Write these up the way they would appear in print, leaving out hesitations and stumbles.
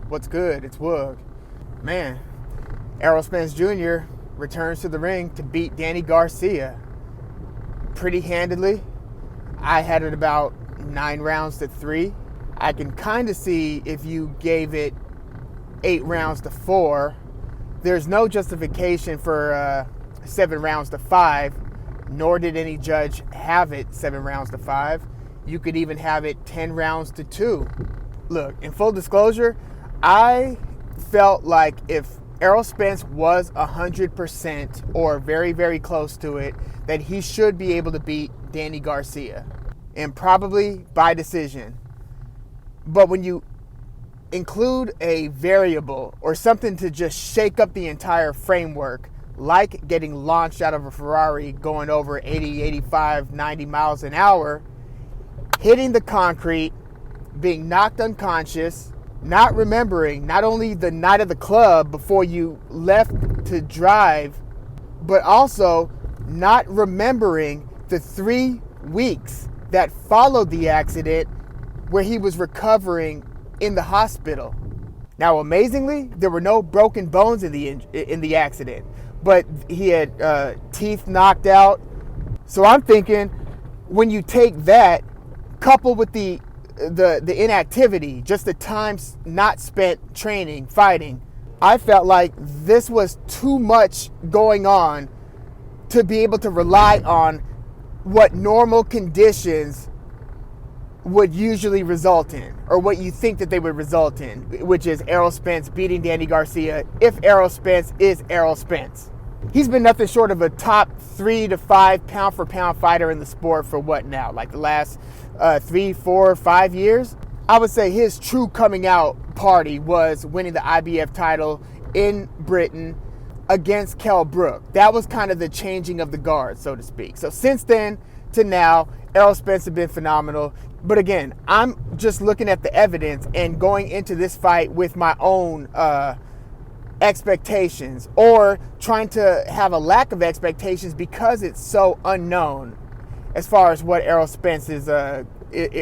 What's good? It's Woog. Man, Errol Spence Jr. returns to the ring to beat Danny Garcia pretty handedly. I had it about 9 rounds to 3. I can kind of see if you gave it 8 rounds to 4. There's no justification for 7 rounds to 5, nor did any judge have it 7 rounds to 5. You could even have it 10 rounds to 2. Look, in full disclosure, I felt like if Errol Spence was 100% or very, very close to it, that he should be able to beat Danny Garcia, and probably by decision. But when you include a variable or something to just shake up the entire framework, like getting launched out of a Ferrari going over 80, 85, 90 miles an hour, hitting the concrete, being knocked unconscious, not remembering not only the night of the club before you left to drive, but also not remembering the 3 weeks that followed the accident where he was recovering in the hospital. Now, amazingly, there were no broken bones in the accident, but he had teeth knocked out. So I'm thinking, when you take that, coupled with the inactivity, just the time not spent training, fighting, I felt like this was too much going on to be able to rely on what normal conditions would usually result in, or what you think that they would result in, which is Errol Spence beating Danny Garcia if Errol Spence is Errol Spence. He's been nothing short of a top 3 to 5 pound for pound fighter in the sport for what now? Like the last 3, 4, 5 years? I would say his true coming out party was winning the IBF title in Britain against Kell Brook. That was kind of the changing of the guard, so to speak. So since then to now, Errol Spence has been phenomenal. But again, I'm just looking at the evidence and going into this fight with my own expectations, or trying to have a lack of expectations because it's so unknown as far as what Errol Spence is,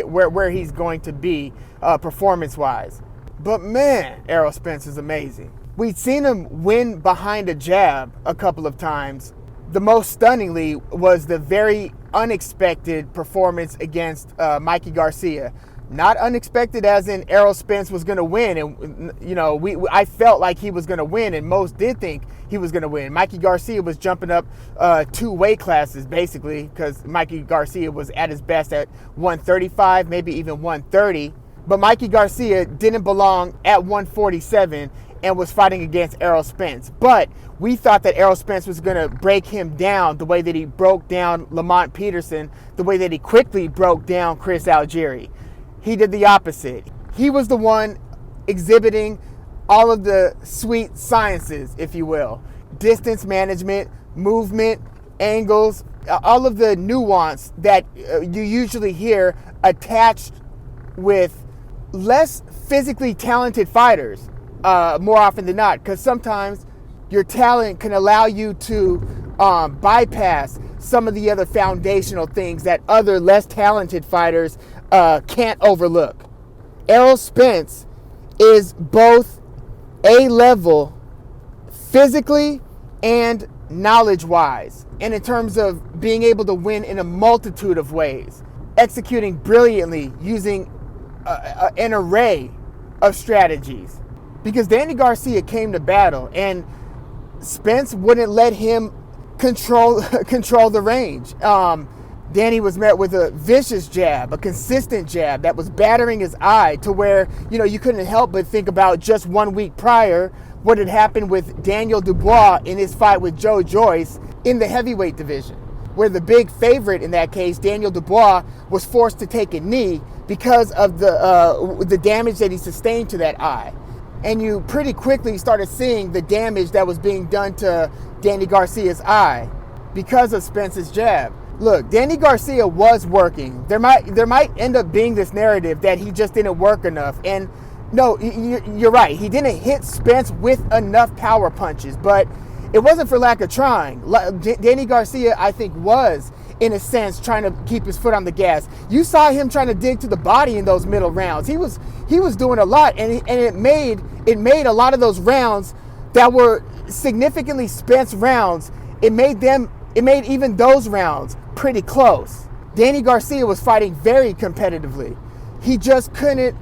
where he's going to be performance-wise. But man, Errol Spence is amazing. We'd seen him win behind a jab a couple of times. The most stunningly was the very unexpected performance against Mikey Garcia. Not unexpected as in Errol Spence was going to win, and I felt like he was going to win, and most did think he was going to win. Mikey Garcia was jumping up 2 weight classes basically, because Mikey Garcia was at his best at 135, maybe even 130. But Mikey Garcia didn't belong at 147 and was fighting against Errol Spence. But we thought that Errol Spence was going to break him down the way that he broke down Lamont Peterson, the way that he quickly broke down Chris Algieri. He did the opposite. He was the one exhibiting all of the sweet sciences, if you will. Distance management, movement, angles, all of the nuance that you usually hear attached with less physically talented fighters more often than not. Because sometimes your talent can allow you to bypass some of the other foundational things that other less talented fighters can't overlook. Errol Spence is both A-level physically and knowledge-wise, and in terms of being able to win in a multitude of ways, executing brilliantly using an array of strategies. Because Danny Garcia came to battle, and Spence wouldn't let him control the range. Danny was met with a vicious jab, a consistent jab that was battering his eye to where, you couldn't help but think about just 1 week prior what had happened with Daniel Dubois in his fight with Joe Joyce in the heavyweight division, where the big favorite in that case, Daniel Dubois, was forced to take a knee because of the damage that he sustained to that eye. And you pretty quickly started seeing the damage that was being done to Danny Garcia's eye because of Spence's jab. Look, Danny Garcia was working. There might end up being this narrative that he just didn't work enough. And no, you're right. He didn't hit Spence with enough power punches, but it wasn't for lack of trying. Danny Garcia, I think, was, in a sense, trying to keep his foot on the gas. You saw him trying to dig to the body in those middle rounds. He was doing a lot, and it made it made a lot of those rounds that were significantly Spence rounds, it made even those rounds pretty close. Danny Garcia was fighting very competitively. He just couldn't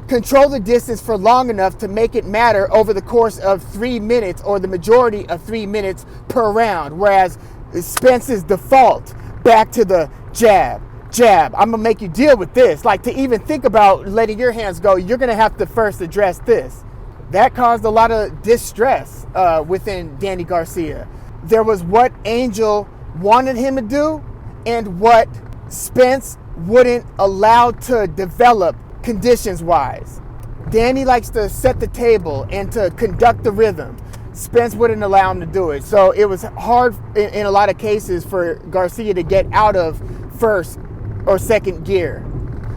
control the distance for long enough to make it matter over the course of 3 minutes, or the majority of 3 minutes per round, whereas Spence's default back to the jab, I'm gonna make you deal with this. Like, to even think about letting your hands go, you're gonna have to first address this. That caused a lot of distress within Danny Garcia. There was what Angel wanted him to do and what Spence wouldn't allow to develop conditions-wise. Danny likes to set the table and to conduct the rhythm. Spence wouldn't allow him to do it. So it was hard in a lot of cases for Garcia to get out of first or second gear.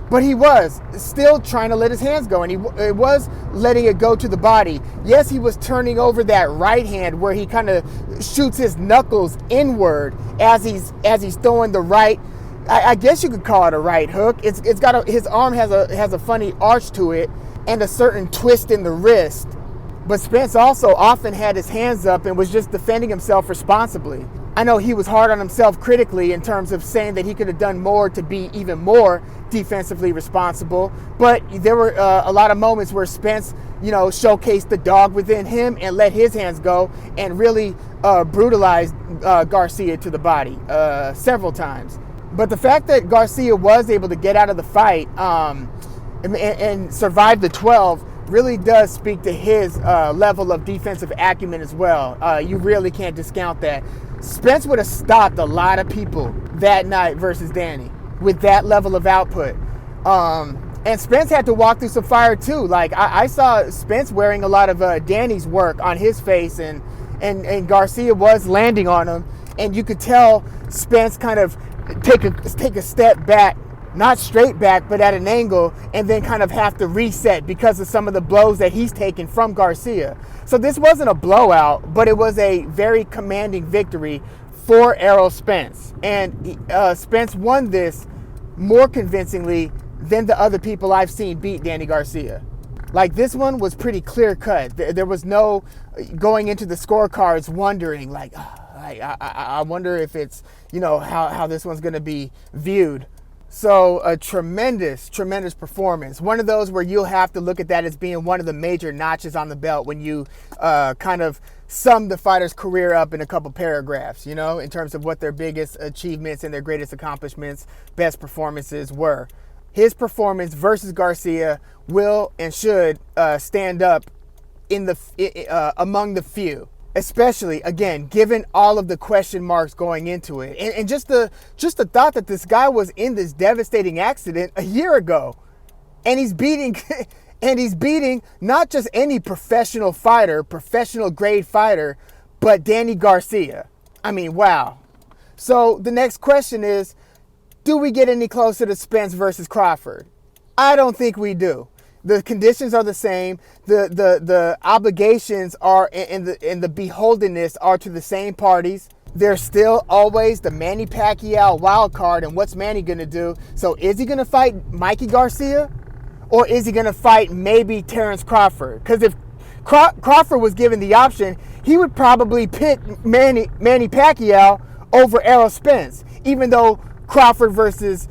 But he was still trying to let his hands go, and he was letting it go to the body. Yes, he was turning over that right hand where he kind of shoots his knuckles inward as he's throwing the right. I guess you could call it a right hook. It's got his arm has a funny arch to it and a certain twist in the wrist. But Spence also often had his hands up and was just defending himself responsibly. I know he was hard on himself critically in terms of saying that he could have done more to be even more defensively responsible. But there were a lot of moments where Spence, showcased the dog within him and let his hands go and really brutalized Garcia to the body several times. But the fact that Garcia was able to get out of the fight and survive the 12 really does speak to his level of defensive acumen as well. You really can't discount that. Spence would have stopped a lot of people that night versus Danny with that level of output. And Spence had to walk through some fire too. Like, I saw Spence wearing a lot of Danny's work on his face, and Garcia was landing on him. And you could tell Spence kind of take a step back, not straight back, but at an angle, and then kind of have to reset because of some of the blows that he's taken from Garcia. So this wasn't a blowout, but it was a very commanding victory for Errol Spence. And Spence won this more convincingly than the other people I've seen beat Danny Garcia. Like, this one was pretty clear cut. There was no going into the scorecards wondering, like, I wonder if it's, how this one's going to be viewed. So a tremendous performance. One of those where you'll have to look at that as being one of the major notches on the belt when you kind of sum the fighter's career up in a couple paragraphs, in terms of what their biggest achievements and their greatest accomplishments, best performances were. His performance versus Garcia will and should stand up in among the few. Especially, again, given all of the question marks going into it. And just the thought that this guy was in this devastating accident a year ago. And he's beating not just any professional grade fighter, but Danny Garcia. I mean, wow. So the next question is, do we get any closer to Spence versus Crawford? I don't think we do. The conditions are the same. The obligations are and the beholdenness are to the same parties. There's still always the Manny Pacquiao wild card, and what's Manny gonna do? So is he gonna fight Mikey Garcia, or is he gonna fight maybe Terrence Crawford? Because if Crawford was given the option, he would probably pick Manny Pacquiao over Errol Spence, even though Crawford versus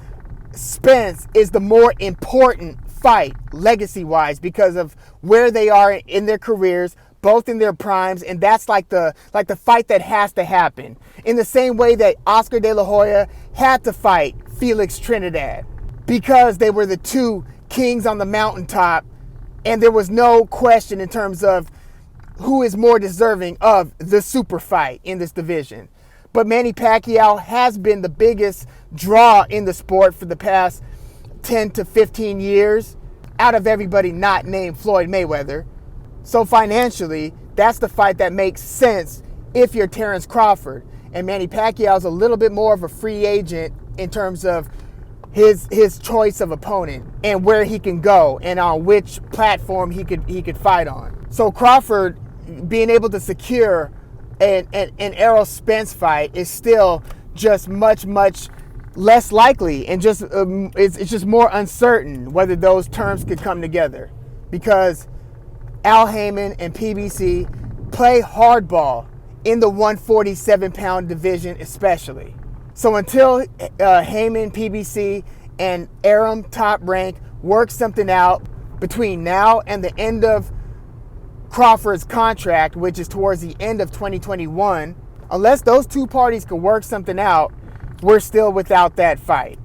Spence is the more important fight legacy-wise because of where they are in their careers, both in their primes, and that's like the fight that has to happen. In the same way that Oscar De La Hoya had to fight Felix Trinidad because they were the two kings on the mountaintop, and there was no question in terms of who is more deserving of the super fight in this division. But Manny Pacquiao has been the biggest draw in the sport for the past 10 to 15 years out of everybody not named Floyd Mayweather. So financially, that's the fight that makes sense if you're Terrence Crawford. And Manny Pacquiao is a little bit more of a free agent in terms of his choice of opponent and where he can go and on which platform he could fight on. So Crawford being able to secure an Errol Spence fight is still just much less likely, and just it's just more uncertain whether those terms could come together, because Al Haymon and PBC play hardball in the 147-pound division especially. So until Haymon, PBC, and Arum Top Rank work something out between now and the end of Crawford's contract, which is towards the end of 2021, unless those two parties can work something out, we're still without that fight.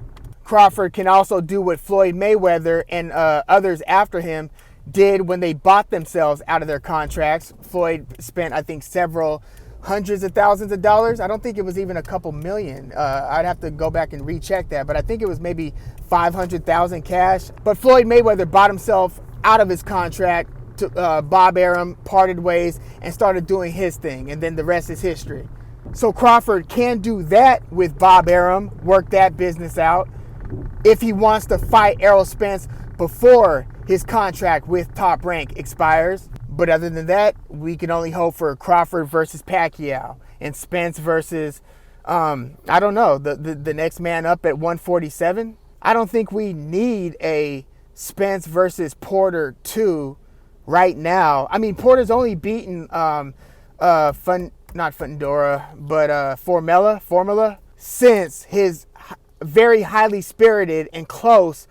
Crawford can also do what Floyd Mayweather and others after him did when they bought themselves out of their contracts. Floyd spent, I think, several hundreds of thousands of dollars. I don't think it was even a couple million. I'd have to go back and recheck that, but I think it was maybe 500,000 cash. But Floyd Mayweather bought himself out of his contract to Bob Arum, parted ways, and started doing his thing, and then the rest is history. So Crawford can do that with Bob Arum, work that business out, if he wants to fight Errol Spence before his contract with Top Rank expires. But other than that, we can only hope for Crawford versus Pacquiao and Spence versus, I don't know, the next man up at 147. I don't think we need a Spence versus Porter 2 right now. I mean, Porter's only beaten Formella since his very highly spirited and close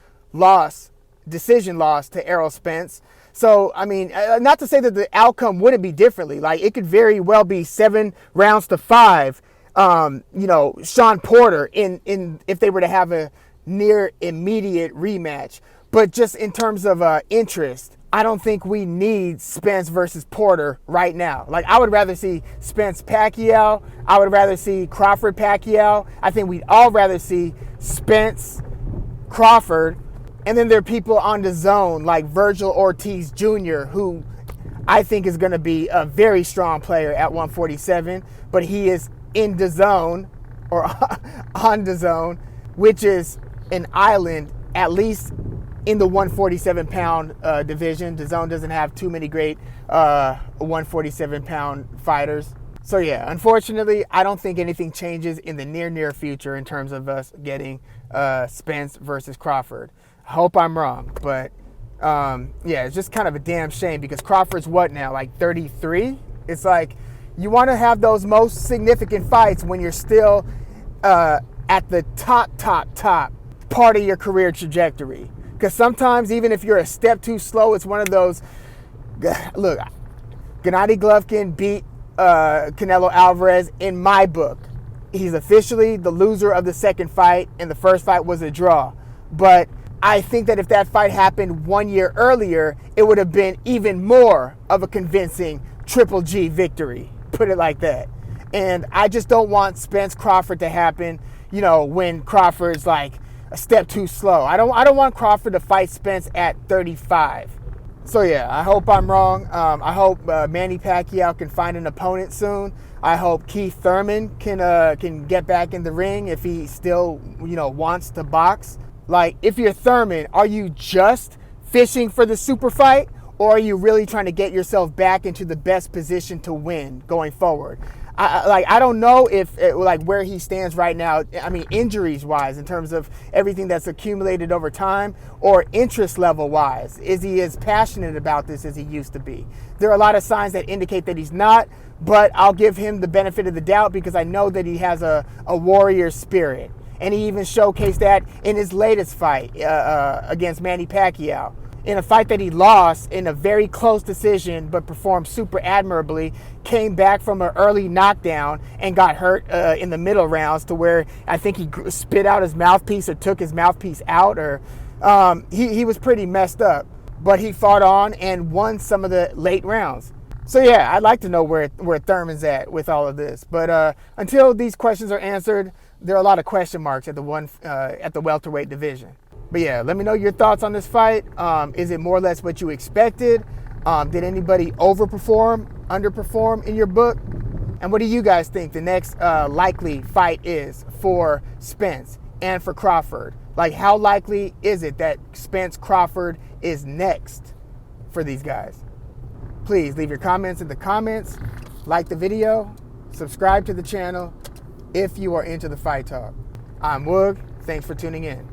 decision loss to Errol Spence. So, I mean, not to say that the outcome wouldn't be differently. Like, it could very well be 7 rounds to 5. Shawn Porter in if they were to have a near immediate rematch. But just in terms of interest, I don't think we need Spence versus Porter right now. Like, I would rather see Spence Pacquiao. I would rather see Crawford Pacquiao. I think we'd all rather see Spence Crawford. And then there are people on the zone like Vergil Ortiz Jr., who I think is going to be a very strong player at 147, but he is in the zone, or on the zone, which is an island, at least in the 147-pound division. The zone doesn't have too many great 147-pound fighters. So yeah, unfortunately, I don't think anything changes in the near future in terms of us getting Spence versus Crawford. I hope I'm wrong, but it's just kind of a damn shame because Crawford's what now, like 33? It's like you want to have those most significant fights when you're still at the top part of your career trajectory. Because sometimes even if you're a step too slow, it's one of those, look, Gennady Golovkin beat Canelo Alvarez in my book. He's officially the loser of the second fight, and the first fight was a draw. But I think that if that fight happened 1 year earlier, it would have been even more of a convincing Triple G victory, put it like that. And I just don't want Spence Crawford to happen, when Crawford's like a step too slow. I don't want Crawford to fight Spence at 35. So yeah, I hope I'm wrong. I hope Manny Pacquiao can find an opponent soon. I hope Keith Thurman can get back in the ring if he still wants to box. Like, if you're Thurman, are you just fishing for the super fight, or are you really trying to get yourself back into the best position to win going forward? I don't know where he stands right now. I mean, injuries wise, in terms of everything that's accumulated over time, or interest level wise. Is he as passionate about this as he used to be? There are a lot of signs that indicate that he's not, but I'll give him the benefit of the doubt because I know that he has a warrior spirit. And he even showcased that in his latest fight against Manny Pacquiao. In a fight that he lost in a very close decision, but performed super admirably, came back from an early knockdown and got hurt in the middle rounds to where I think he spit out his mouthpiece or took his mouthpiece out. Or he was pretty messed up. But he fought on and won some of the late rounds. So yeah, I'd like to know where Thurman's at with all of this. But until these questions are answered, there are a lot of question marks at the welterweight division. But yeah, let me know your thoughts on this fight. Is it more or less what you expected? Did anybody overperform, underperform in your book? And what do you guys think the next likely fight is for Spence and for Crawford? Like, how likely is it that Spence Crawford is next for these guys? Please leave your comments in the comments, like the video, subscribe to the channel if you are into the fight talk. I'm Woog. Thanks for tuning in.